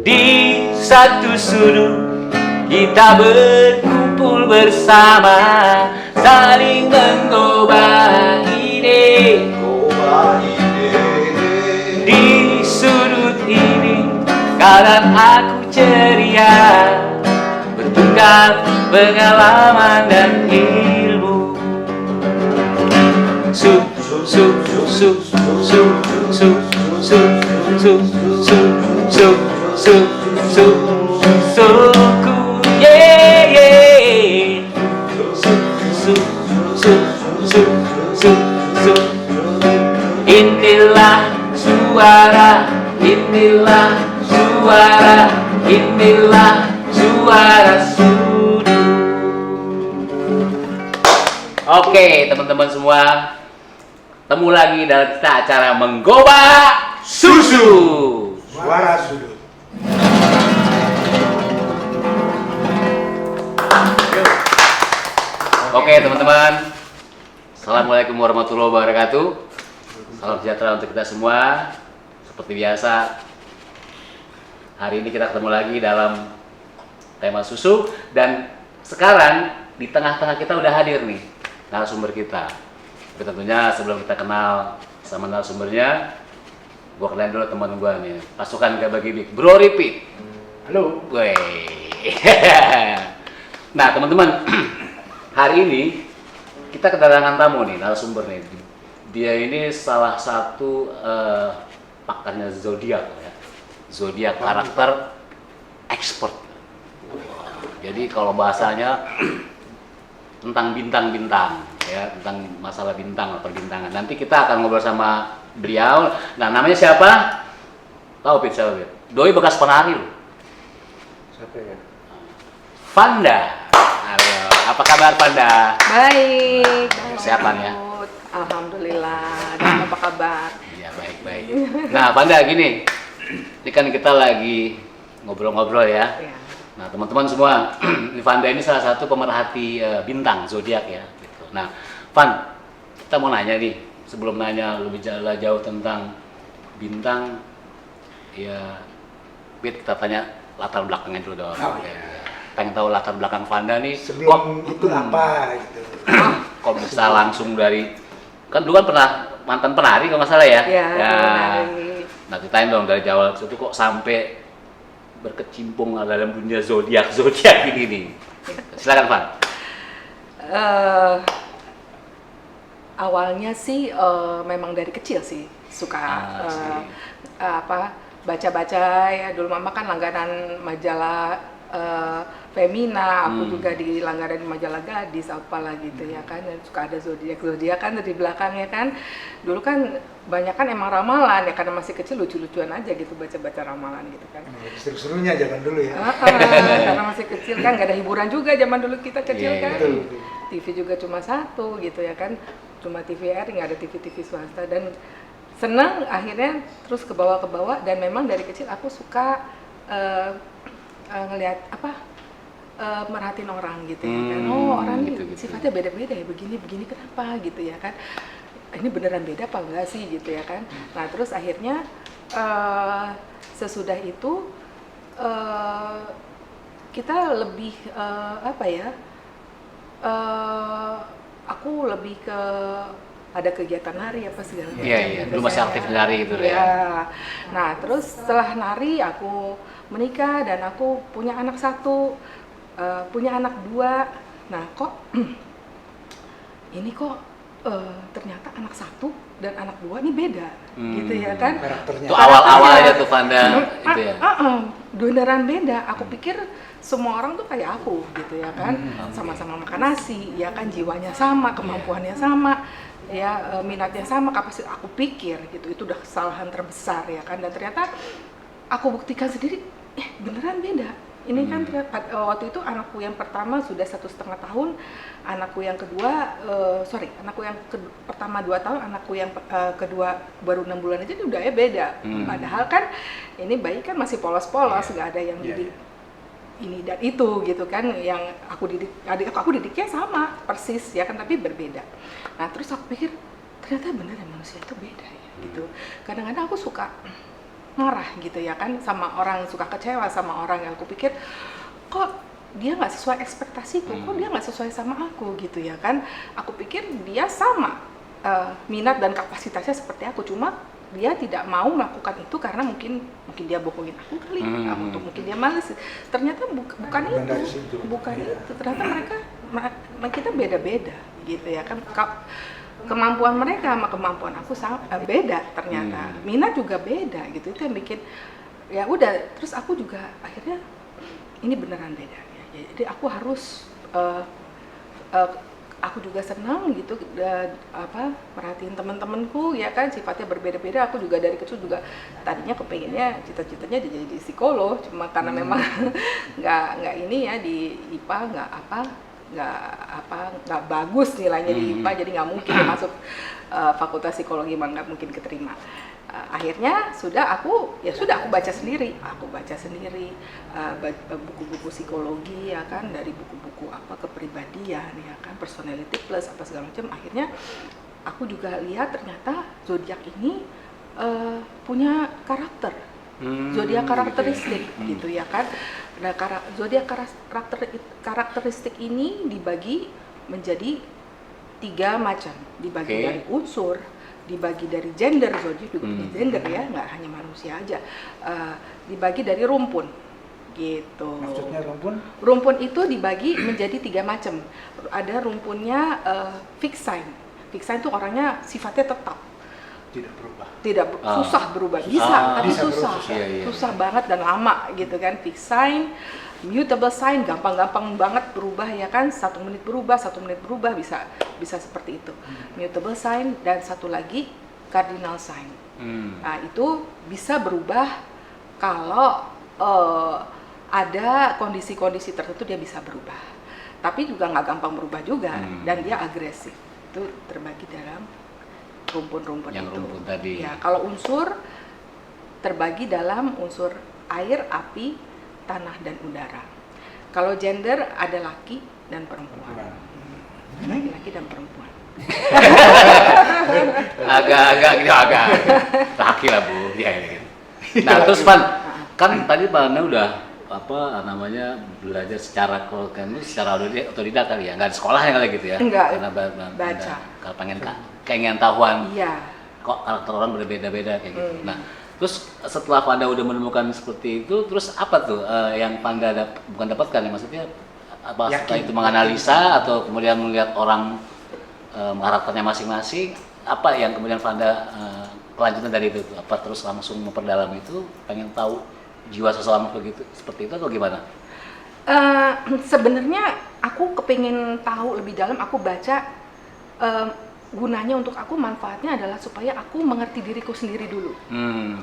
Di satu sudut kita berkumpul bersama, saling mengubah ide. Di sudut ini kau dan aku ceria, bertukar pengalaman dan ilmu. Su su su su su su su su su su su su suku yeah yeah su su su su su su inilah suara, inilah suara, inilah suara sudu. Oke teman-teman semua, ketemu lagi dalam kita acara Menggobak Susu. Suara sudut. Oke teman-teman, Assalamualaikum warahmatullahi wabarakatuh. Salam sejahtera untuk kita semua. Seperti biasa, hari ini kita ketemu lagi dalam tema susu. Dan sekarang di tengah-tengah kita udah hadir nih narasumber kita. Tapi tentunya sebelum kita kenal sama narasumbernya, gua kenalin dulu teman gua nih, pasukan Gabagibik, Bro Ripit. Halo. Wey. Nah teman-teman, hari ini kita kedatangan tamu nih, narasumber nih. Dia ini salah satu pakarnya zodiak ya. Zodiak karakter expert. Jadi kalau bahasanya tentang bintang-bintang ya, tentang masalah bintang atau perbintangan. Nanti kita akan ngobrol sama beliau. Nah, namanya siapa? Tahu Pit, siapa Pit? Doi bekas penari loh. Siapa ya? Vanda. Halo, apa kabar Vanda? Baik. Siapan ya? Alhamdulillah. Dan apa kabar? Iya, baik-baik. Nah, Vanda gini. Ini kan kita lagi ngobrol-ngobrol ya. Ya. Nah, teman-teman semua, Vanda ini salah satu pemerhati bintang zodiak ya. Gitu. Nah, Van, kita mau nanya nih, sebelum nanya lebih jauh tentang bintang, ya, Pit, kita tanya latar belakangnya dulu dong. Oh, Ya. iya. Pengen tahu latar belakang Vanda nih. Sebelum itu apa gitu? Kok bisa langsung dari, kan dulu kan pernah mantan penari kalau nggak salah ya? Ya, penari. Nah, ceritain dong dari awal itu kok sampai berkecimpung dalam dunia zodiak ini nih. Silakan Van. Awalnya sih memang dari kecil sih suka baca-baca ya. Dulu mama kan langganan majalah Femina, aku juga di langganan majalah Gadis apalah gitu ya kan. Dan suka ada zodiak kan dari belakangnya kan. Dulu kan banyak kan emang ramalan ya, karena masih kecil lucu-lucuan aja gitu baca-baca ramalan gitu kan. Seru-serunya zaman dulu ya. Karena masih kecil kan, nggak ada hiburan juga zaman dulu kita kecil Yeah, kan. betul. TV juga cuma satu gitu ya kan, cuma TVRI, nggak ada TV swasta. Dan senang akhirnya terus ke bawah dan memang dari kecil aku suka ngelihat merhatiin orang gitu ya kan. Oh, orang ini gitu. sifatnya beda-beda ya, begini kenapa gitu ya kan. Ini beneran beda apa enggak sih gitu ya kan. Nah terus akhirnya sesudah itu kita lebih aku lebih ke ada kegiatan nari apa segala macam. Iya, dulu masih aktif nari gitu ya. Nah terus setelah nari aku menikah dan aku punya anak satu, punya anak dua. Nah kok ini kok ternyata anak satu dan anak dua ini beda gitu ya kan. Karakternya. Itu awal-awalnya tuh Vanda itu ya. Beneran beda. Aku pikir semua orang tuh kayak aku gitu ya kan. Sama-sama makan nasi ya kan, jiwanya sama, kemampuannya sama, ya minatnya sama, kapasitas. Aku pikir gitu, itu udah kesalahan terbesar ya kan. Dan ternyata aku buktikan sendiri, beneran beda. Ini kan waktu itu anakku yang pertama sudah 1,5 tahun, anakku yang kedua, pertama 2 tahun, anakku yang kedua baru 6 bulan aja udah beda. Padahal kan ini bayi kan masih polos-polos, nggak ada yang didik ini dan itu gitu kan. Yang aku didik, aku didiknya sama persis ya kan, tapi berbeda. Nah terus aku pikir ternyata bener ya manusia itu beda ya gitu. Kadang-kadang aku suka marah gitu ya kan, sama orang, suka kecewa sama orang yang aku pikir kok dia nggak sesuai ekspektasiku, kok dia nggak sesuai sama aku gitu ya kan. Aku pikir dia sama minat dan kapasitasnya seperti aku, cuma dia tidak mau melakukan itu karena mungkin dia bohongin aku kali, atau mungkin dia males. Ternyata bukan itu, bukan itu. Ternyata kita beda-beda gitu ya kan. Kemampuan mereka sama kemampuan aku beda ternyata. Minat juga beda gitu. Itu yang bikin ya udah. Terus aku juga akhirnya ini beneran beda. Ya. Jadi aku harus aku juga senang gitu perhatiin teman-temanku ya kan, sifatnya berbeda-beda. Aku juga dari kecil juga tadinya kepengennya cita-citanya jadi psikolog, cuma karena memang nggak ini ya di IPA nggak bagus nilainya di IPA, jadi nggak mungkin masuk fakultas psikologi, nggak mungkin keterima. Akhirnya aku baca sendiri buku-buku psikologi ya kan, dari buku-buku kepribadian ya kan, personality plus apa segala macam. Akhirnya aku juga lihat ternyata zodiak ini punya karakter, zodiak karakteristik gitu ya kan. Nah, zodiak karakteristik ini dibagi menjadi 3 macam, dibagi dari unsur, dibagi dari gender, zodiak juga punya gender ya, nggak hanya manusia aja, dibagi dari rumpun gitu. Maksudnya rumpun? Rumpun itu dibagi menjadi 3 macam. Ada rumpunnya fixed sign. Fixed sign itu orangnya sifatnya tetap, tidak susah berubah, tapi susah susah banget dan lama gitu kan. Fixed sign. Mutable sign, gampang-gampang banget berubah ya kan, 1 menit berubah, bisa seperti itu. Mutable sign, dan satu lagi cardinal sign. Nah itu bisa berubah kalau ada kondisi-kondisi tertentu, dia bisa berubah. Tapi juga nggak gampang berubah juga, dan dia agresif. Itu terbagi dalam rumpun-rumpun yang itu. rumpun tadi. Ya, kalau unsur terbagi dalam unsur air, api, tanah, dan udara. Kalau gender ada laki dan perempuan. Laki-laki dan perempuan. agak laki lah Bu. Ya, gitu. Nah, terus kan tadi Pak Ana udah belajar secara otodidak kali ya, nggak di sekolahnya kali gitu ya? Enggak, karena baca. Kalau pengen tahuan kok Iya. karakter orang berbeda-beda kayak gitu. Nah, terus setelah Panda udah menemukan seperti itu, terus apa tuh yang Panda bukan dapatkan ya, maksudnya apa setelah itu menganalisa atau kemudian melihat orang karakternya masing-masing, apa yang kemudian Panda kelanjutan dari itu? Apa terus langsung memperdalam itu, pengen tahu jiwa seseorang seperti itu atau gimana? Sebenarnya aku kepingin tahu lebih dalam. Aku baca gunanya untuk aku, manfaatnya adalah supaya aku mengerti diriku sendiri dulu.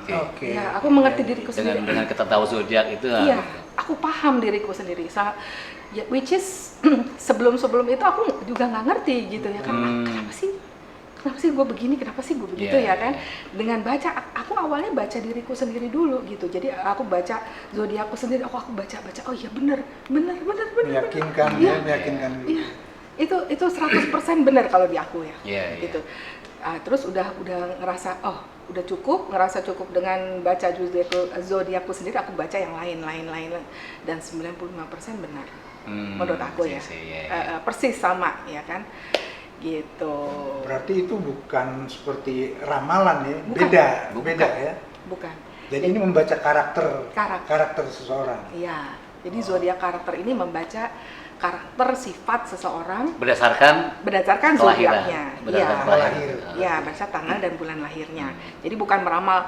Oke. Ya, aku mengerti diriku sendiri. Dengan kita tahu zodiak itu. Iya, aku paham diriku sendiri. Ya, which is sebelum itu aku juga nggak ngerti gitu ya kan. Kenapa sih gue begini, kenapa sih gue begitu ya kan. Dengan baca, aku awalnya baca diriku sendiri dulu gitu. Jadi aku baca zodiakku sendiri. Aku baca. Oh iya benar. Meyakinkan. Iya. Itu 100% benar kalau di aku ya. Gitu. Terus udah ngerasa udah ngerasa cukup dengan baca zodiakku sendiri. Aku baca yang lain dan 95% benar. Menurut aku ya. Persis sama ya kan. Gitu. Berarti itu bukan seperti ramalan ya, beda ya. Bukan. Jadi ini membaca karakter seseorang. Iya. Jadi zodiak karakter ini membaca karakter sifat seseorang berdasarkan zodiaknya. Iya, berdasarkan tanggal dan bulan lahirnya. Jadi bukan meramal.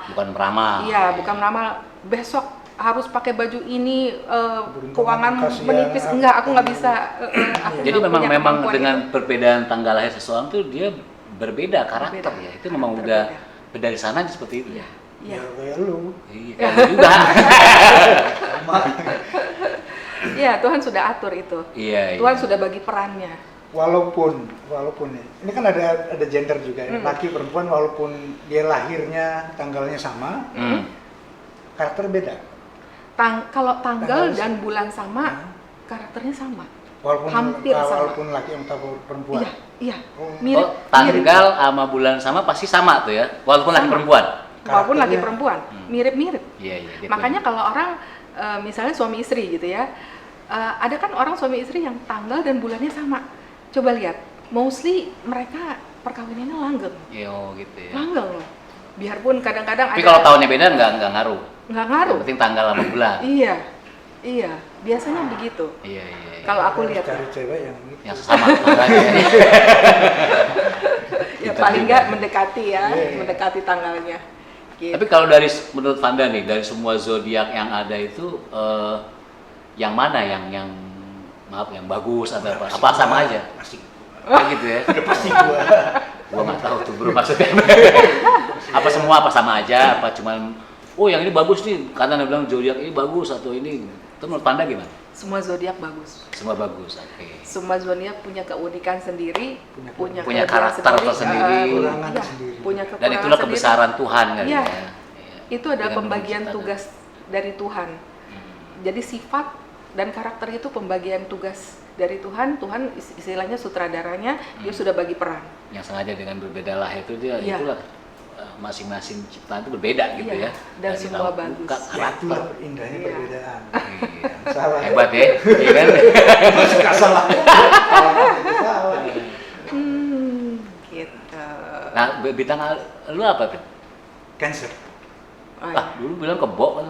Iya, bukan meramal besok harus pakai baju ini, keuangan menipis. Enggak, aku nggak bisa. Jadi memang dengan perbedaan tanggal lahir seseorang tuh dia berbeda karakter ya. Itu memang udah dari sana seperti itu. Iya. Kayak lu. Iya, juga. Iya, Tuhan sudah atur itu. Iya. Tuhan sudah bagi perannya. Walaupun ini kan ada gender juga ya. Laki perempuan, walaupun dia lahirnya tanggalnya sama, karakter beda. Kalau tanggal dan bulan sama, karakternya sama. Hampir sama. Walaupun laki atau perempuan. Iya. Mirip. Tanggal sama bulan sama pasti sama tuh ya, walaupun laki perempuan. maupun lagi Karakternya. perempuan, mirip-mirip. Iya, iya. gitu. Makanya kalau orang misalnya suami istri gitu ya, ada kan orang suami istri yang tanggal dan bulannya sama. Coba lihat, mostly mereka perkawinannya langgeng, Iya, oh, gitu ya. langgeng loh. Biarpun kadang-kadang Tapi ada kalau tahunnya beda nggak ngaruh. nggak ngaruh. Yang penting tanggal sama bulan. Iya, iya, biasanya begitu. Iya, iya. iya. Kalau aku Harus lihat, cari cewek yang gitu. Yang sama makanya. ya Kita paling juga. nggak mendekati ya, Iya. mendekati tanggalnya. Gitu. Tapi kalau dari menurut Vanda nih, dari semua zodiak yang ada itu yang mana yang maaf yang bagus atau apa? Apa sama aja? Pasti. Kayak gitu ya. Ya pasti gua. Gua nggak tahu tuh bro maksudnya. Apa semua apa sama aja? Apa cuman oh yang ini bagus nih karena dia bilang zodiak ini bagus atau ini? Itu menurut Vanda gimana? Semua zodiak bagus. Semua bagus, oke. Semua zodiak punya keunikan sendiri, Punya kelebihan karakter sendiri, tersendiri. Kekurangan iya, sendiri. punya Dan kekurangan itulah sendiri. kebesaran Tuhan kan Iya. ya. Itu adalah Dengan pembagian menciptakan. tugas dari Tuhan. Hmm. Jadi sifat dan karakter itu pembagian tugas dari Tuhan. Tuhan istilahnya sutradaranya, dia sudah bagi peran. Yang sengaja dengan berbeda lah itu dia Iya. itulah masing-masing ciptaan itu berbeda gitu Iya, ya. dan Dari semua buka bagus. Ya, karakter. itulah indahnya Iya. perbedaan. Iya. Salah. Hebat ya, iya kan? Suka salah. Salah. Gitu. Nah, bintang lu apa, Pin? Cancer. Oh, Ah, iya. dulu bilang kebo kan.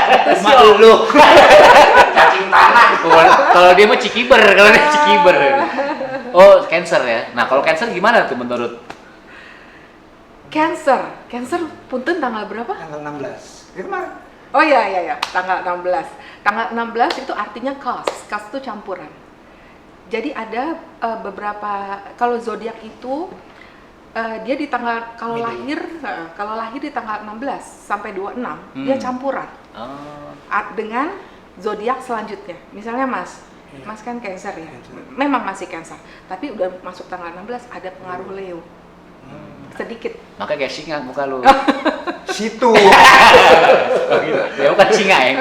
Itu Mak sih. lu. Cacing tanah. Kalau dia mah cikiber, kalau dia cikiber. Oh, Cancer ya. Nah, kalau Cancer gimana tuh menurut? Cancer punten tanggal berapa? Tanggal 16. Ya kemarin. Oh iya, tanggal 16. Tanggal 16 itu artinya kas itu campuran. Jadi ada beberapa, kalau zodiak itu dia di tanggal kalau lahir di tanggal 16 sampai 26 dia campuran Oh, dengan zodiak selanjutnya. Misalnya Mas kan Cancer ya. Memang masih Cancer, tapi udah masuk tanggal 16 ada pengaruh Leo. Sedikit. makanya kayak singa muka lu. Situ. Ya bukan singa ya.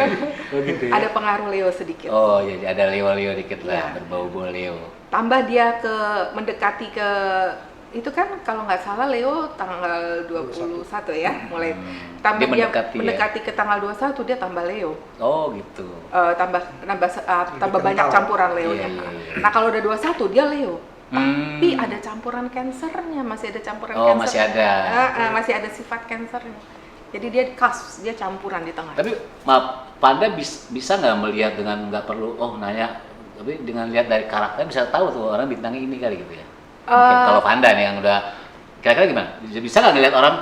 Oh gitu ya. Ada pengaruh Leo sedikit. Oh, jadi ada Leo-Leo dikit lah, Iya. berbau-bau Leo. Tambah dia mendekati ke itu kan kalau nggak salah Leo tanggal 21 ya mulai tambah Dia dia mendekati mendekati ke tanggal 21 dia tambah Leo. Oh, gitu. tambah Lebih banyak kental. campuran Leonya. Iya, iya, iya. Nah, kalau udah 21 dia Leo. Hmm. Tapi ada campuran Cancernya, masih ada campuran Oh, Cancer. masih ada. Masih ada sifat Cancernya. Jadi dia dia campuran di tengah. Tapi maaf, Panda bisa nggak melihat dengan nggak perlu nanya, tapi dengan lihat dari karakter bisa tahu tuh orang bintangnya ini kali gitu ya. Mungkin kalau Panda nih yang udah kira-kira gimana? Bisa nggak ngelihat orang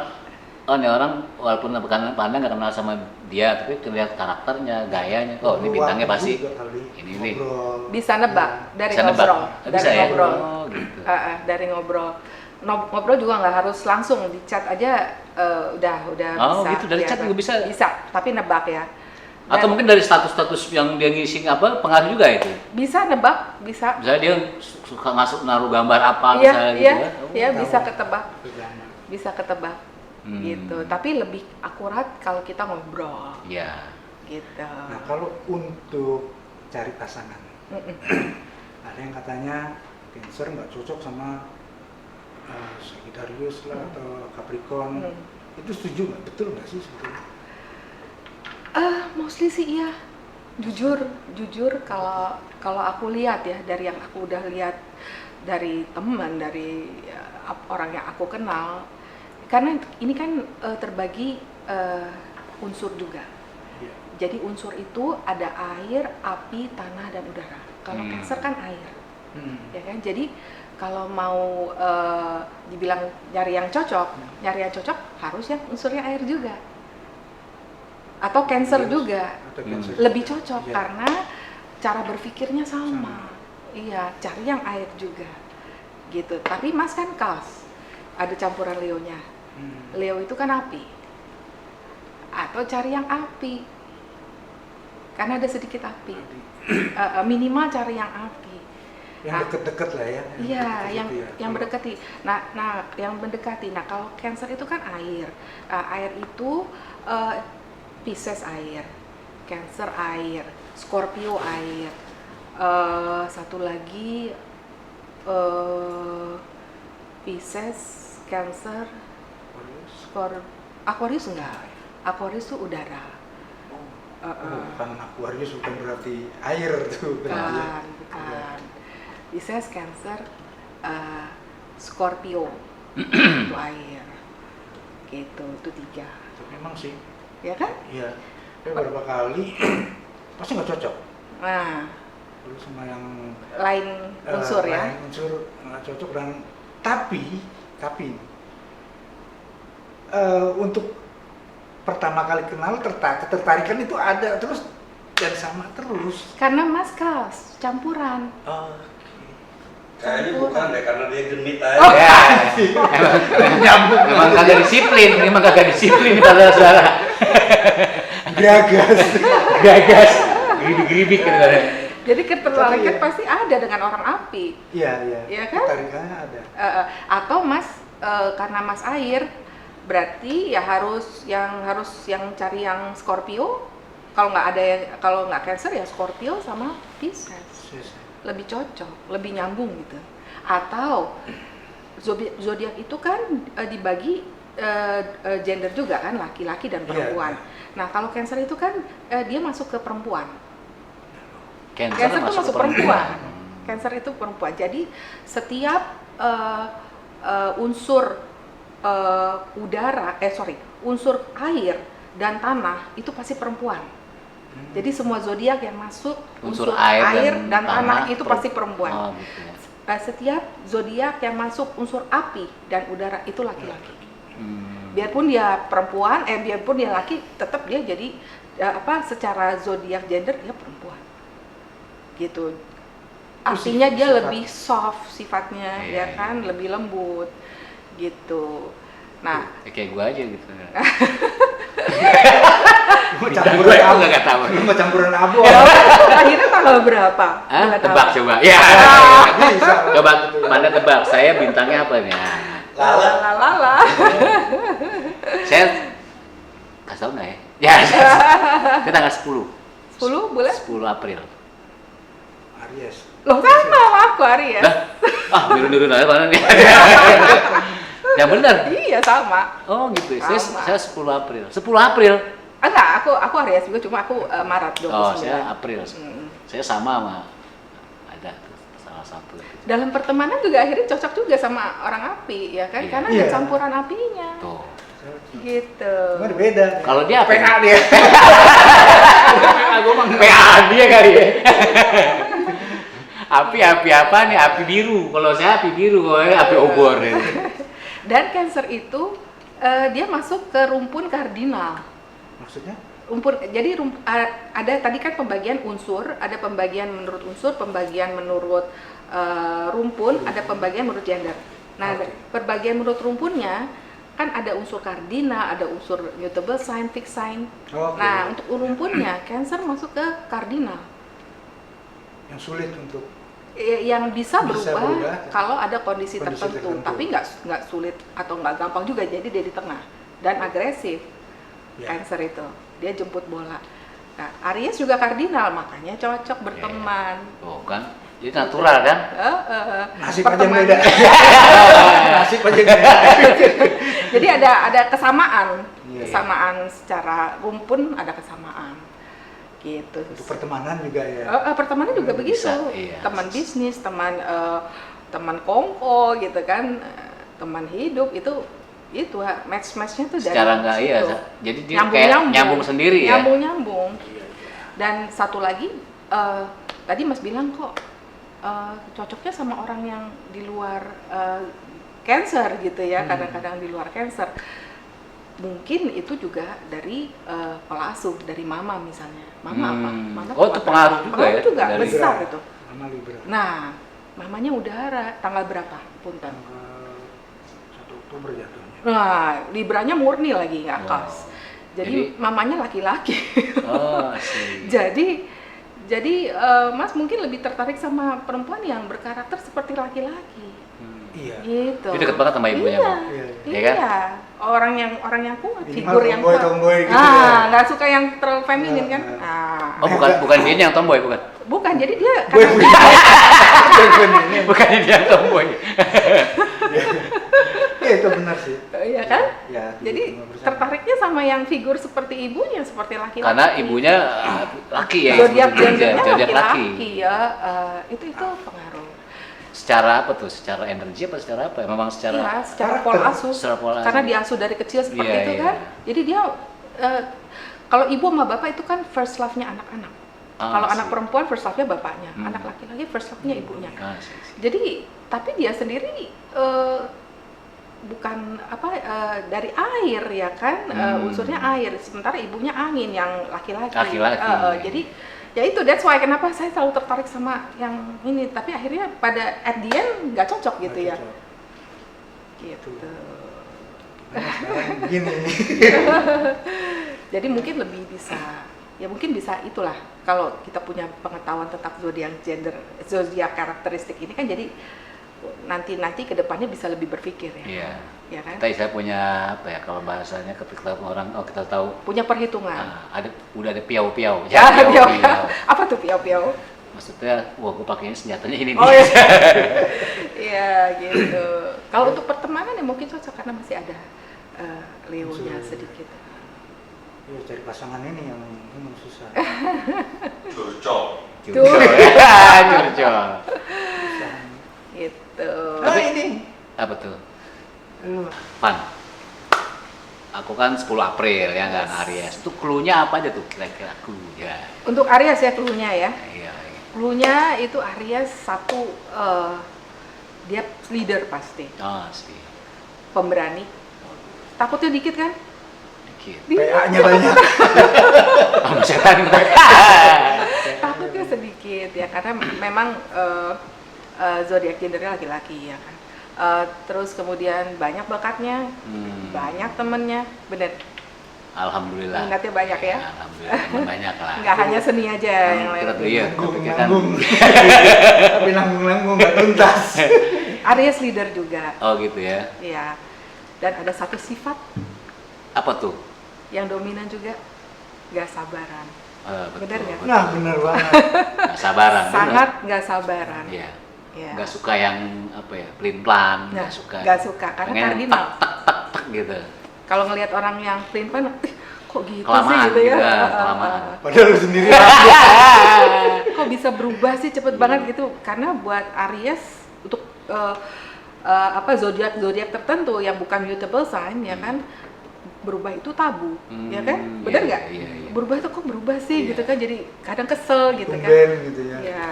nih orang walaupun bukan Panda nggak kenal sama dia, tapi ngelihat karakternya, gayanya, ini bintangnya pasti ini nih. Bisa nebak dari Bisa nebak. ngobrol. Bisa Dari ya? ngobrol. Oh, gitu. Dari ngobrol. Ngobrol juga nggak harus langsung di chat aja udah Oh, bisa. gitu, dari chat juga bisa? Bisa, tapi nebak ya. Atau mungkin dari status-status yang dia ngisi pengaruh juga itu. Bisa nebak, bisa. Misalnya dia suka naruh gambar apa Iya, misalnya iya, gitu ya. iya tahu. bisa ketebak. Bisa ketebak. Gitu. Tapi lebih akurat kalau kita ngobrol. Iya. Gitu. Nah, kalau untuk cari pasangan, Mm-mm. ada yang katanya Cancer nggak cocok sama Sagittarius lah atau Capricorn. Itu setuju nggak? Betul nggak sih sebetulnya? Mostly sih iya. Jujur kalau aku lihat ya dari yang aku udah lihat dari teman, dari orang yang aku kenal, karena ini kan terbagi unsur juga. Iya. Jadi unsur itu ada air, api, tanah dan udara. Kalau Cancer kan air, ya kan. Jadi kalau mau dibilang nyari yang cocok harus yang unsurnya air juga. Atau Cancer juga Atau Cancer. lebih cocok Iya. karena cara berpikirnya sama. Iya, cari yang air juga gitu. Tapi Mas kan Kas, ada campuran Leonya. Leo itu kan api, atau cari yang api karena ada sedikit api. Minimal cari yang api. Yang deket-deket lah ya. Iya, deket-deket yang Kalau- mendekati. Yang mendekati. Nah, kalau Cancer itu kan air. Air itu Pisces air, Cancer air, Scorpio air. Satu lagi Pisces, Cancer, Aquarius enggak. Aquarius tuh udara. Bukan Aquarius, bukan berarti air tuh berarti ya. Bukan. Pisces, Cancer, Scorpio itu air. Gitu, itu 3. Memang sih. Ya kan? Iya. Tapi beberapa kali pasti nggak cocok. Nah, Dulu sama yang lain unsur ya. lain unsur nggak cocok dan tapi untuk pertama kali kenal ketertarikan itu ada terus dan sama terus. Karena Mas Kas campuran. Kayaknya bukan deh, karena dia genit Oh. aja. Ya, emang kagak disiplin saudara-saudara. Gagas, geribik gitu. Jadi ketertarikan Tapi ya. pasti ada dengan orang api. Iya. Iya kan? Ketarikannya ada. Atau Mas karena Mas air berarti ya harus yang cari yang Scorpio. Kalau nggak Cancer ya Scorpio sama Pisces. Lebih cocok, lebih nyambung gitu. Atau zodiak itu kan dibagi gender juga kan, laki-laki dan perempuan. Nah, kalau Cancer itu kan dia masuk ke perempuan. Cancer itu masuk perempuan. Cancer itu perempuan. Jadi setiap unsur unsur air dan tanah itu pasti perempuan. Jadi semua zodiak yang masuk Unsur air dan tanah itu pasti perempuan. Gitu ya. Setiap zodiak yang masuk unsur api dan udara itu laki-laki. Biarpun dia perempuan, biarpun dia laki, tetap dia jadi secara zodiak gender dia perempuan. Gitu. Artinya dia lebih soft sifatnya, ya kan, lebih lembut gitu. Nah, kayak gua aja gitu. Mau campuran Gua abu. nggak tahu. Mau campuran abu. akhirnya tanggal berapa? Hah? Nggak tahu. Tebak coba. Ya. Bisa. Coba Anda tebak. Saya bintangnya apa nih? Lala. Saya kasih tahu nggak ya? Ya. Saya tanggal 10. 10 bulan? 10 April. Aries. Loh sama aku Aries. Niru-niru aja mana nih? Yang benar. Iya sama. Oh gitu. Sama. Saya 10 April. 10 April. Enggak, aku Aries juga, cuma aku Maret 29. Oh, saya April. Saya sama ada tuh, salah satu. Dalam pertemanan juga akhirnya cocok juga sama orang api, ya kan? Iya. Karena ada Iya. campuran apinya. Tuh. Gitu. Cuma beda. Kalau dia apa? PA dia. Gue mah PA dia kali ya. Api apa nih? Api biru. Kalau saya api biru, api obor. Dan Cancer itu dia masuk ke rumpun kardinal. Maksudnya? Jadi ada tadi kan pembagian unsur, ada pembagian menurut unsur, pembagian menurut rumpun, ada pembagian menurut gender. Nah, perbagian menurut rumpunnya kan ada unsur kardinal, ada unsur mutable sign, fixed sign. Nah, untuk rumpunnya Cancer masuk ke kardinal. Yang sulit untuk Yang bisa berubah kalau ada kondisi Kondisi tertentu, tertentu. tapi nggak sulit atau nggak gampang juga, jadi dia di tengah dan agresif. Ya. Cancer itu dia jemput bola. Nah, Aries juga kardinal, makanya cocok berteman. Oh kan? Jadi natural kan? nasib aja yang Pertemanan. beda. Nasib aja yang beda. Jadi ada kesamaan, Iya, kesamaan secara rumpun ada kesamaan. Gitu. Untuk pertemanan juga ya. Pertemanan juga begitu. Bisa, iya. Teman bisnis, teman kongko gitu kan, teman hidup itu match-matchnya tuh dari Secara nggak iya. situ. Jadi dia kayak nyambung sendiri ya. Nyambung. Dan satu lagi tadi Mas bilang kok cocoknya sama orang yang di luar Cancer gitu ya, kadang-kadang di luar Cancer. Mungkin itu juga dari pola asuh, dari mama misalnya. Mama apa? Mama Oh, itu pengaruh juga pengaruh ya? juga, Dari- besar itu. Mama Libra. Nah, mamanya udara, tanggal berapa? Punten. Tanggal 1 Oktober jatuhnya. Nah, Libranya murni lagi, nggak Wow. kas. Jadi mamanya laki-laki. Oh, sih. Jadi Mas mungkin lebih tertarik sama perempuan yang berkarakter seperti laki-laki. Iya. Gitu. Dia dekat banget sama ibunya, Iya. Bang. Iya. Iya kan? Iya. Orang yang kuat, Minimal figur yang kuat. tomboy gitu ya. Nggak suka yang terlalu feminin kan? Nah. Nah, Oh, bukan dia yang tomboy, bukan? bukan. Jadi dia Gue karena Bukan dia yang tomboy. Iya itu benar sih. Iya kan? Ya, Jadi 75%. tertariknya sama yang figur seperti ibunya, seperti laki-laki. Karena ibunya laki ya. zodiak sebutin aja, gendernya zodiak laki-laki ya. Itu pengaruh. Secara apa tuh? Secara energi apa secara apa? Memang secara Iya, secara karakter. pola asuh. Secara pola Karena asuh. diasuh dari kecil seperti Iya, itu iya. kan. Jadi dia kalau ibu sama bapak itu kan first love-nya anak-anak. Ah, Kalau anak sih. perempuan first love-nya bapaknya, Hmm. anak laki-laki first love-nya ibunya. Ah, sih. Jadi tapi dia sendiri bukan dari air ya kan, unsurnya air, sementara ibunya angin yang laki-laki. Laki-laki. Jadi ya itu that's why kenapa saya selalu tertarik sama yang ini, tapi akhirnya pada at the end nggak cocok gitu ya. Gitu. Nah, sekarang gini. Jadi mungkin lebih bisa, ya mungkin bisa itulah kalau kita punya pengetahuan tentang zodiak karakteristik ini kan, jadi nanti kedepannya bisa lebih berpikir ya. Iya. Ya kan? Saya punya apa ya kalau bahasanya ketika orang kita tahu Punya perhitungan. udah ada piau-piau. Ya, piau-piau. apa tuh piau-piau? Maksudnya, wah gue pakainya senjatanya ini Oh nih. iya. Iya gitu. Kalau untuk pertemanan ya mungkin cocok karena masih ada Leo-nya sedikit. Ya, cari pasangan ini yang susah. Curcol. Tuh. Curcol. Gitu. Nah ini. Apa tuh? Pan. Aku kan 10 April ya nggak Aries. Itu clue-nya apa aja tuh kira-kira clue-nya? Untuk Aries ya clue-nya ya. Iya. Clue-nya itu Aries satu, dia leader pasti, Oh sih. pemberani. Takutnya dikit kan? Dikit. PA-nya banyak. Oh, setan. Takutnya sedikit ya karena memang zodiak gendernya laki-laki ya kan. Terus kemudian banyak bakatnya, banyak temennya, bener. Alhamdulillah. Minatnya banyak ya? Alhamdulillah teman banyak lah. Nggak hanya seni aja yang Kita lain. lihat, Nanggung. Tapi nanggung nggak tuntas. Aries leader juga, Oh gitu ya. ya. Dan ada satu sifat Apa tuh? yang dominan juga, nggak sabaran. Betul. Bener nggak? Nah bener banget. Nggak sabaran. bener. Sangat nggak sabaran. Iya. Ya. Nggak suka yang apa ya, pelin-pelan. Nah, Nggak suka. nggak suka karena Pengen kardinal. tak gitu. Kalau ngelihat orang yang pelin-pelan, kok gitu sih Kelamaan gitu ya? gitu ya, kelamaan. Padahal lu sendiri Kok bisa berubah sih cepet banget gitu? Karena buat Aries untuk zodiak tertentu yang bukan mutable sign ya kan, berubah itu tabu, ya kan? Bener iya, nggak? iya, iya. Berubah tuh kok berubah sih Iya. gitu kan? Jadi kadang kesel gitu kan? tumben gitu ya. Ya,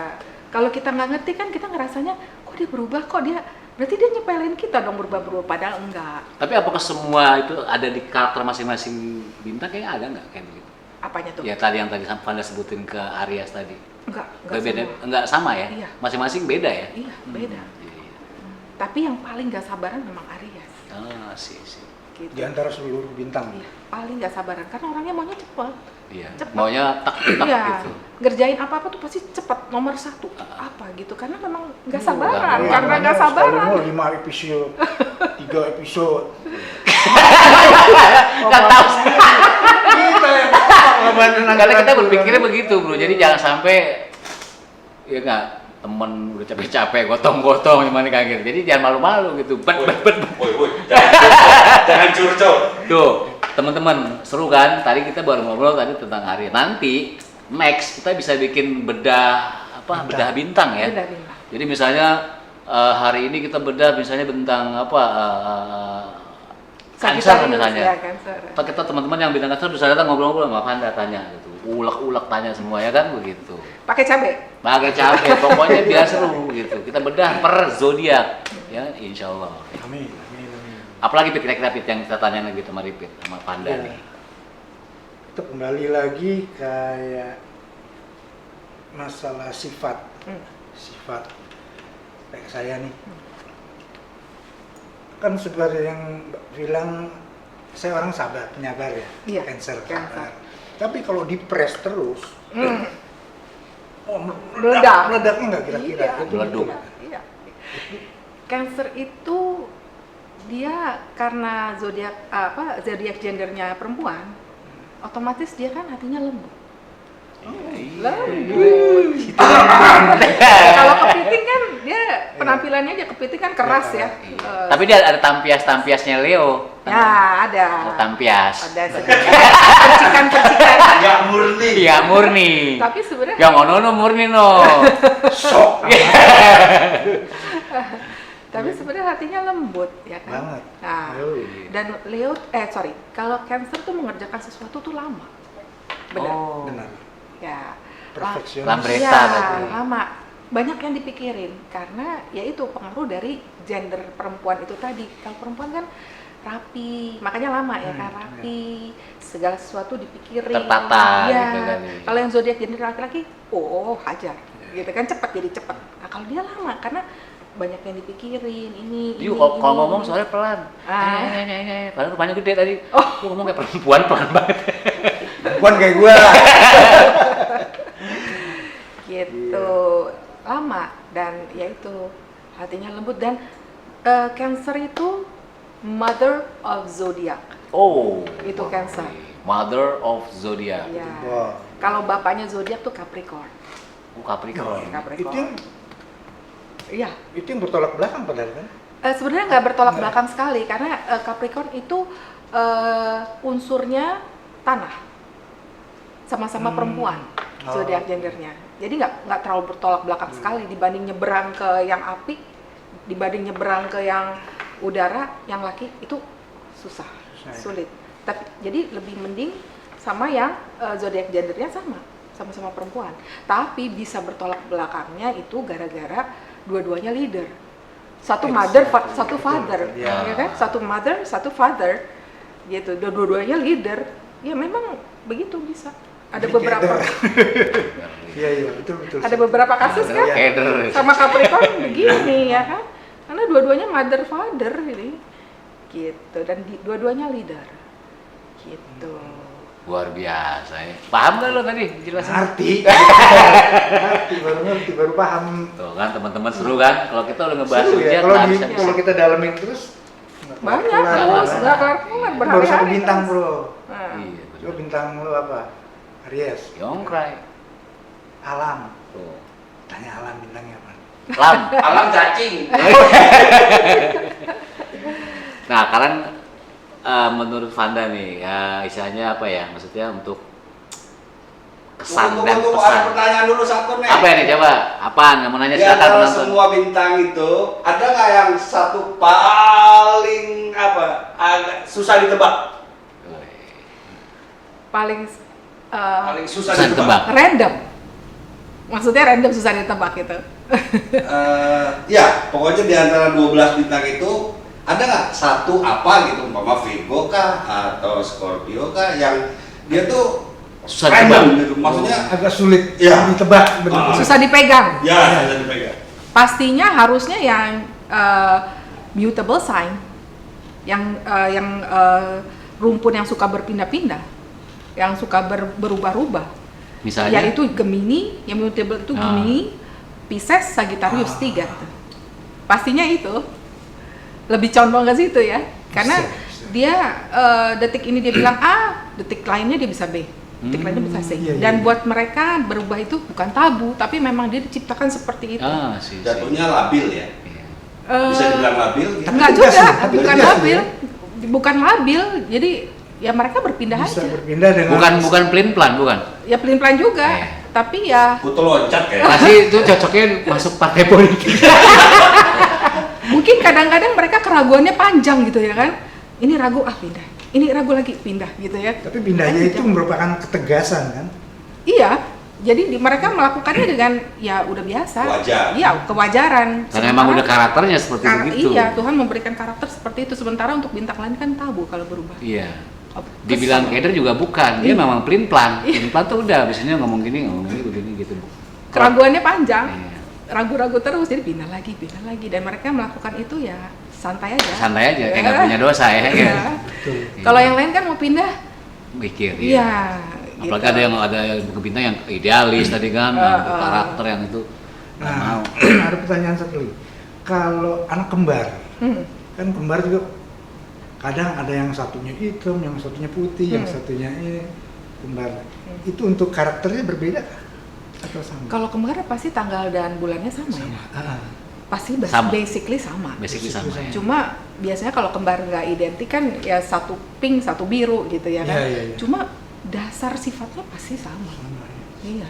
kalau kita nggak ngerti kan kita ngerasanya kok dia berubah, kok dia berarti dia nyepelin kita dong berubah padahal enggak. Tapi apakah semua itu ada di karakter masing-masing bintang? Kayaknya ada nggak kayak begitu? Apanya tuh? Ya tadi yang tadi Fanda sebutin ke Aries tadi. Enggak Beda, semua. enggak sama ya? Iya. Masing-masing beda ya? Iya, beda. Iya, iya. Tapi yang paling nggak sabaran memang Aries. Ah, sih. Gitu. Di antara seluruh bintang. Iya, paling nggak sabaran karena orangnya maunya cepet. Iya. Cepet. Maunya tak Iya, gitu. ngerjain apa-apa tuh pasti cepet, nomor satu. Apa gitu, karena memang nggak sabaran, gampang. karena nggak sabaran. 5 episode, 3 episode. Nggak tahu. Kita yang Karena kita berpikirnya begitu bro, jadi jangan sampai ya nggak temen udah capek-capek gotong-gotong gimana kayak gitu, jadi jangan malu-malu gitu. Woi, jangan curcol. Tuh teman-teman seru kan, tadi kita baru ngobrol tadi tentang Aries. Nanti next kita bisa bikin bedah bintang ya. Benar, benar. Jadi misalnya hari ini kita bedah misalnya tentang Cancer Sagittarius, misalnya. ya, Cancer. Atau kita teman-teman yang bintang Cancer bisa datang ngobrol-ngobrol sama Fanda, tanya gitu, ulek-ulek tanya semua ya kan begitu. Pakai cabai. Pakai capek, pokoknya biar seru gitu. Kita bedah per zodiak ya, insya Allah. Amin, amin, amin. Apalagi kira-kira Pit yang kita tanya lagi sama Ripit sama Fanda Iya. nih. Itu kembali lagi kayak masalah sifat. Sifat kayak saya nih. Kan seperti yang bilang saya orang sabar, penyabar ya. Iya, Cancer, Cancer. sabar. Tapi kalau dipres terus, Meledak. meledaknya nggak kira-kira? Iya, Itu Meleduk. iya. Cancer itu dia karena zodiak gendernya perempuan, otomatis dia kan hatinya lembut. Lembut. Kalau kepiting kan dia penampilannya aja kepiting kan keras ya. Iya. Tapi dia ada tampias-tampiasnya Leo. Ya ada. Ada tampias. Ada sedikit percikan-percikan. Nggak murni. Iya murni. Tapi sebenarnya Yang ono murni no. Sok. tapi sebenarnya hatinya lembut ya kan. Banget. Nah, Oh, dan Leo kalau Cancer tuh mengerjakan sesuatu tuh lama. Benar. Oh. Benar. Ya. Perfeksionis. Lambreta Iya, berarti. lama. Banyak yang dipikirin karena ya itu pengaruh dari gender perempuan itu tadi. Kalau perempuan kan rapi, makanya lama ya kan, rapi, segala sesuatu dipikirin. Tertata Iya. gitu kan. Kalau yang zodiak gender laki-laki, hajar. Gitu kan cepat jadi cepat. Nah, kalau dia lama karena banyak yang dipikirin ini. Yuk, kalau ngomong soalnya pelan. Padahal rupanya gede tadi. Lu ngomong kayak perempuan pelan banget. Perempuan kayak gua. Gitu. Lama dan ya itu hatinya lembut dan Cancer itu mother of zodiac. Oh. Itu Cancer. Mother of Zodiac. Ya. Wow. Kalau bapaknya zodiak tuh Capricorn. Capricorn. Capricorn. Iya. Itu yang bertolak belakang padahal kan? Sebenarnya nggak bertolak belakang sekali karena Capricorn itu unsurnya tanah, sama-sama perempuan zodiak gendernya. Jadi nggak terlalu bertolak belakang sekali dibanding nyeberang ke yang api, dibanding nyeberang ke yang udara, yang laki itu susah, sulit. Tapi jadi lebih mending sama yang zodiak gendernya sama-sama perempuan. Tapi bisa bertolak belakangnya itu gara-gara dua-duanya leader. Satu mother, satu father, Ya. ya kan? Satu mother, satu father, gitu. Dua-duanya leader. Ya memang begitu bisa. Ada beberapa, Iya betul. ada beberapa kasus kan? Keder. Sama Capricorn begini ya kan? Karena dua-duanya mother father ini, gitu. Dan dua-duanya leader, gitu. Luar biasa ya. Paham gak lo tadi jelasin? Ngerti, baru paham. Tuh kan teman-teman seru kan? Kalau kita udah ngebahas Seru ya, zodiak, kalau nah, di- bisa- kalau kita dalamin terus Banyak kelar-kelar. terus, nggak kelar-kelar, Baru berhari-hari satu bintang terus. bro. Nah, Iya, Coba bintang lu apa? Aries. Yongkrai. Alam. Tuh. Tanya Alam bintangnya apa? Lam. Alam cacing. Nah, kalian menurut Vanda nih, ya istilahnya apa ya? Maksudnya untuk kesan dan Tunggu, pesan. ada pertanyaan dulu satu nih. Apa ini coba? Apaan? Yang mau nanya Di silakan antara penonton. semua bintang itu, ada nggak yang satu paling agak susah ditebak? paling Paling susah Susah ditebak. random. Maksudnya random susah ditebak gitu. Ya, pokoknya di antara 12 bintang itu ada nggak satu apa gitu, umpama Virgo kah atau Scorpio kah yang dia tuh Susah random ditebak. gitu, maksudnya Agak sulit Iya. ditebak benar. Susah dipegang. ya bisa dipegang. Pastinya harusnya yang mutable sign, yang rumpun yang suka berpindah-pindah, yang suka berubah-ubah. Misalnya? Yaitu Gemini, yang mutable itu Gemini, Pisces, Sagittarius, 3 tuh. Pastinya itu. Lebih condong ke situ ya. Karena Bisa. dia detik ini dia bilang A, detik lainnya dia bisa B. Detik lainnya bisa C. Iya, Dan iya. buat mereka berubah itu bukan tabu, tapi memang dia diciptakan seperti itu. Sih. Jatuhnya labil ya. Eh, Bisa dibilang labil gitu. enggak Tapi juga, tegas ya, tapi bukan tegas labil. ya. Bukan labil. Jadi ya mereka berpindah Bisa aja. berpindah dengan Bukan pelin-pelan, bukan. Ya pelin-pelan juga. Iya. Tapi ya Kutu loncat kayak. Pasti itu cocoknya masuk partai politik. mungkin kadang-kadang mereka keraguannya panjang gitu ya kan. Ini ragu pindah. Ini ragu lagi pindah gitu ya. Tapi pindahnya itu merupakan ketegasan kan? Iya. Jadi mereka melakukannya dengan ya udah biasa. Wajar. Iya, kewajaran. Karena emang udah karakternya seperti begitu. Iya, Tuhan memberikan karakter seperti itu. Sementara untuk bintang lain kan tabu kalau berubah. Iya. Oh, Dibilang kesel. keder juga bukan. Dia Iya. memang pelin-pelan. Pelin-pelan tuh udah biasanya ngomong gini begini gitu. Keraguannya panjang. Iya. Ragu-ragu terus, jadi pindah lagi. Dan mereka melakukan itu ya santai aja. Santai aja, kayak Ya. nggak punya dosa ya. Iya. Betul. Kalau yang lain kan mau pindah, Mikir. iya. Apalagi ada yang bintang yang idealis tadi kan, yang karakter yang itu nggak mau. Nah, ada pertanyaan satu lagi. Kalau anak kembar, kan kembar juga kadang ada yang satunya hitam, yang satunya putih, yang satunya ini kembar. Itu untuk karakternya berbeda kah? Atau sama? Kalau kembar pasti tanggal dan bulannya sama, ya. Ah, Sama. basically sama. Basically sama ya. Cuma biasanya kalau kembar nggak identik kan ya satu pink, satu biru gitu ya kan. Iya. Cuma dasar sifatnya pasti sama. Sama, ya. Iya.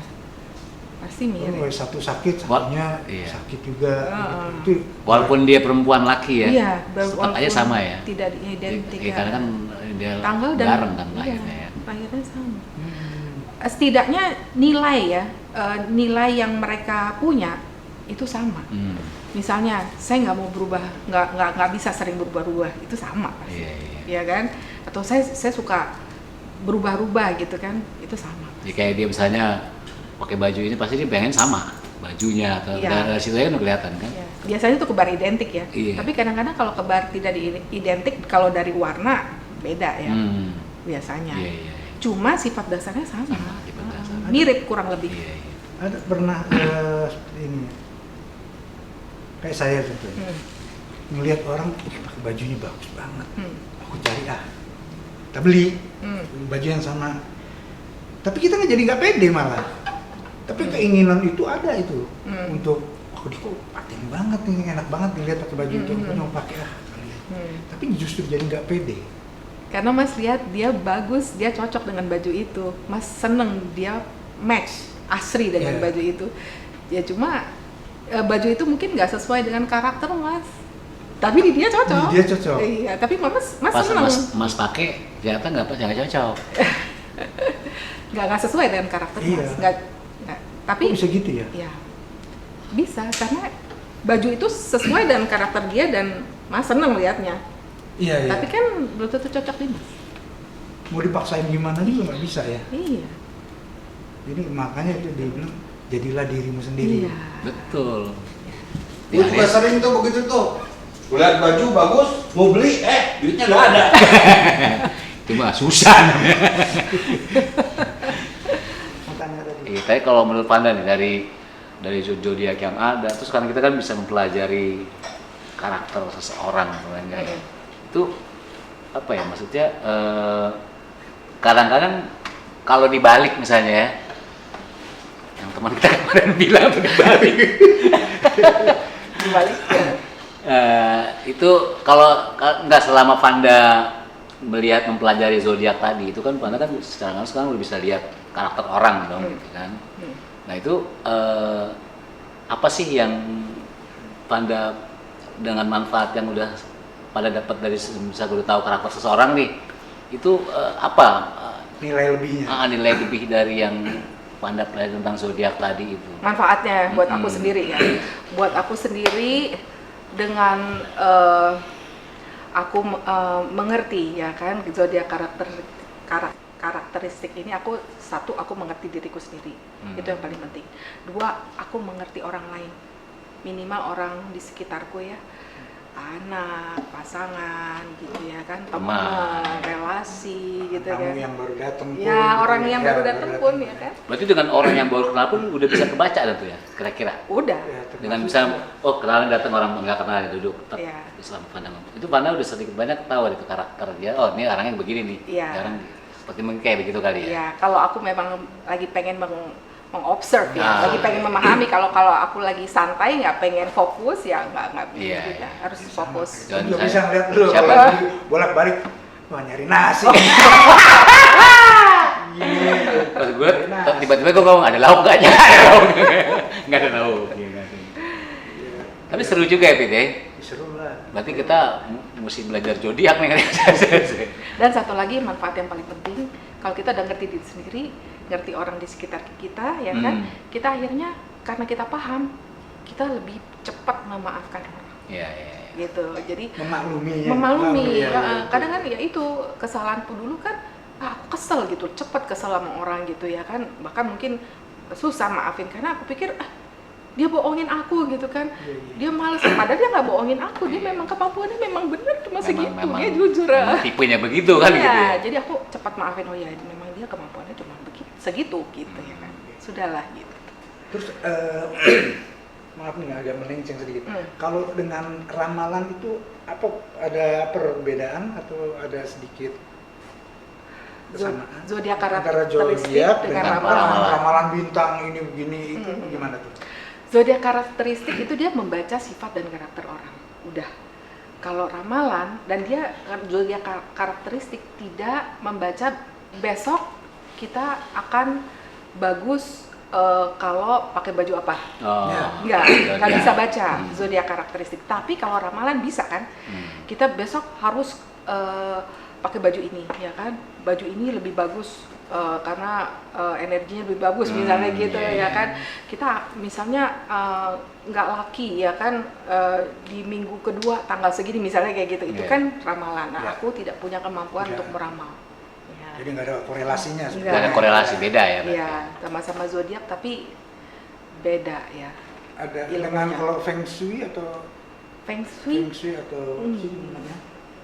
Pasti mirip. Kalau satu sakit, satunya Iya. sakit juga. Itu Walaupun dia perempuan laki ya, Iya, tetap aja sama ya. Tidak identik. Ya, karena kan dia tanggal dan bareng kan iya, lahirnya ya. lahirnya sama. Setidaknya nilai ya, nilai yang mereka punya itu sama. Misalnya saya nggak mau berubah, nggak bisa sering berubah-ubah, itu sama pasti. Iya. Ya kan? Atau saya suka berubah-ubah gitu kan, itu sama. Jadi kayak dia misalnya pakai baju ini pasti dia pengen sama bajunya atau Iya. dari situ aja udah kelihatan kan. Ya. Biasanya itu kebar identik ya. Iya. Tapi kadang-kadang kalau kebar tidak identik, kalau dari warna beda ya biasanya. Iya. Cuma sifat dasarnya sama. Sifat dasar. Mirip kurang lebih. Iya. ada pernah seperti ini. Kayak saya contohnya. Ngelihat orang pakai bajunya bagus banget. Aku cari kita beli baju yang sama. Tapi kita nggak jadi nggak pede malah. Tapi keinginan itu ada itu untuk aku kok paten banget nih, enak banget dilihat pakai baju itu, aku mau pakai kalian. Tapi justru jadi nggak pede. Karena Mas lihat dia bagus, dia cocok dengan baju itu. Mas seneng dia match asri dengan baju itu. Ya cuma baju itu mungkin nggak sesuai dengan karakter Mas. Tapi di dia cocok. Dia cocok. Iya, tapi Mas Pas seneng. mas pakai ternyata nggak cocok. Nggak sesuai dengan karakter Iya. Mas. Nggak. Tapi Kok bisa gitu ya? ya bisa karena baju itu sesuai dengan karakter dia dan Mas seneng liatnya. Iya. Tapi kan belum tentu cocok di Mas. Mau dipaksain gimana juga nggak bisa ya. Iya. Jadi makanya itu dia bilang jadilah dirimu sendiri. Iya. Betul. Gue juga sering tuh begitu tuh. Gue lihat baju bagus, mau beli, duitnya nggak ada. Cuma susah. Makanya tadi. Iya, tapi kalau menurut Panda nih dari zodiak yang ada, terus sekarang kita kan bisa mempelajari karakter seseorang sebenarnya. Itu apa ya maksudnya? Kadang-kadang kalau dibalik misalnya ya, yang teman kita kemarin bilang tuh dibalik. Dibalik. Itu kalau nggak selama Panda melihat mempelajari zodiak tadi itu kan Panda kan secara langsung sekarang udah bisa lihat karakter orang dong gitu kan. Nah itu apa sih yang Panda dengan manfaat yang udah Panda dapat dari bisa gue tahu karakter seseorang nih itu apa Nilai lebihnya. nilai lebih dari yang Panda pelajari tentang zodiak tadi itu? Manfaatnya buat aku sendiri ya. Buat aku sendiri dengan aku mengerti ya kan zodiak karakteristik ini aku mengerti diriku sendiri. Itu yang paling penting. 2, aku mengerti orang lain. Minimal orang di sekitarku ya. Anak, pasangan gitu ya kan, teman, relasi gitu Tamu kan. yang baru datang pun. Ya, orang yang Ya, baru datang pun ya kan. Berarti dengan orang yang baru kenal pun udah bisa kebaca tuh ya kira-kira? Udah. Ya, Dengan bisa kenalan datang orang nggak kenal duduk tetap Iya. selama pandangan itu Panda udah sedikit banyak tahu itu karakter dia, oh ini orangnya begini nih. Iya. Orang seperti mungkin kayak begitu kali ya. Ya, kalau aku memang lagi pengen mengobserv ya, Ah, lagi pengen memahami. Kalau aku lagi santai nggak pengen fokus ya nggak Iya, juga iya. harus fokus. Jangan Juga saya- bisa ngeliat dulu siapa? kalau lagi bolak-balik wah nyari nasi. Pas gue tiba-tiba gue ngomong ada lauk nggak? Nggak ada lauk. Iya, nggak ada. Tapi seru juga ya Pit ya. Seru lah. Berarti kita mesti belajar zodiak nih kan. Dan satu lagi manfaat yang paling penting, kalau kita udah ngerti diri sendiri, ngerti orang di sekitar kita, ya kan, kita akhirnya karena kita paham, kita lebih cepat memaafkan orang. Iya, iya. Gitu. Jadi Memaklumi ya. memaklumi. Ya, Ya, ya. kadang kan ya itu kesalahanku dulu kan, aku kesel gitu, cepat kesel sama orang gitu ya kan, bahkan mungkin susah maafin karena aku pikir dia bohongin aku gitu kan, dia males, padahal dia nggak bohongin aku, dia memang kemampuannya memang benar cuma segitu, dia jujur. memang tipenya begitu kan Iya, gitu ya. jadi aku cepat maafin, oh ya memang dia kemampuannya cuma begitu, segitu gitu ya kan, sudahlah gitu. Terus maaf nih agak melenceng sedikit. Hmm. Kalau dengan ramalan itu apa ada perbedaan atau ada sedikit kesamaan? Zodiak Antara karakteristik zodiak dengan dengan ramalan. ramalan bintang ini begini itu gimana tuh? Zodiak karakteristik itu dia membaca sifat dan karakter orang. Udah. Kalau ramalan dan dia zodiak karakteristik tidak membaca besok kita akan bagus kalau pakai baju apa. Oh. Nggak bisa baca zodiak karakteristik. Tapi kalau ramalan bisa kan? Kita besok harus pakai baju ini, ya kan? Baju ini lebih bagus karena energinya lebih bagus, misalnya gitu, ya kan? Kita misalnya nggak laki, ya kan? Di minggu kedua tanggal segini, misalnya kayak gitu. Itu kan ramalan. Nah, aku tidak punya kemampuan untuk meramal. Jadi nggak ada korelasinya. Nggak Nggak ada korelasi, beda ya? Iya, sama-sama zodiak tapi beda ya. Ada ilmunya. dengan kalau Feng Shui atau Feng Shui? namanya?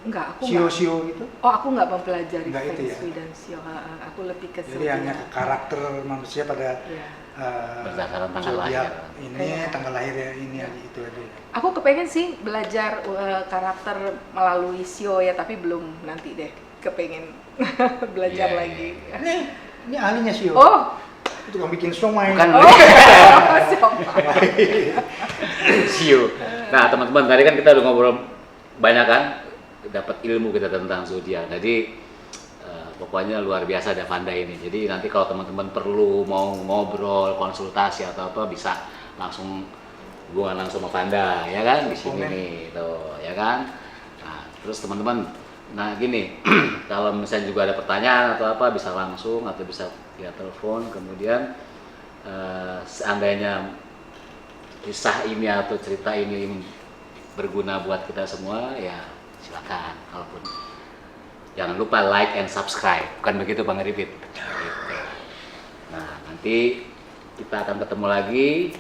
Enggak, aku nggak. Sio itu? Oh, aku nggak mempelajari Nggak Feng itu ya? Shui dan Sio. Aku lebih ke Jadi hanya ke karakter manusia pada Iya. Berdasarkan tanggal zodiak lahir. ini, Iya. tanggal lahirnya ini aja itu aja. Aku kepengen sih belajar karakter melalui Sio ya, tapi belum nanti deh. Kepengen belajar Iya, lagi. Ini ahlinya Sio. Oh, Itu tukang bikin somai. Bukan. oh, siapa? Sio. Nah, teman-teman, tadi kan kita udah ngobrol banyak kan, dapat ilmu kita tentang zodiak. Jadi pokoknya luar biasa Davanda ini. Jadi nanti kalau teman-teman perlu mau ngobrol, konsultasi atau apa, bisa langsung hubungan langsung sama Vanda, ya kan? Di sini nih, tuh, ya kan? Nah, terus teman-teman, nah gini, kalau misalnya juga ada pertanyaan atau apa, bisa langsung atau bisa via telepon. Kemudian seandainya kisah ini atau cerita ini berguna buat kita semua, ya silakan. Kalaupun jangan lupa like and subscribe, bukan begitu Bang Ripit? Gitu. Nah, nanti kita akan ketemu lagi.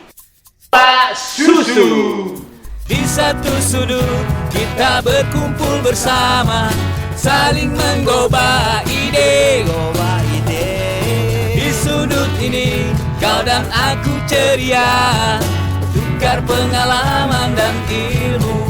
Pak Susu. Di satu sudut kita berkumpul bersama, saling menggoba ide. Di sudut ini kau dan aku ceria, tukar pengalaman dan ilmu.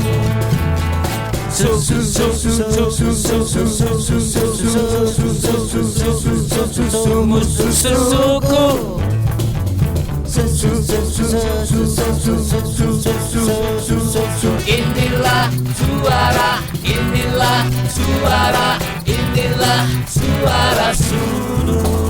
Inilah suara, inilah suara, inilah suara sudut.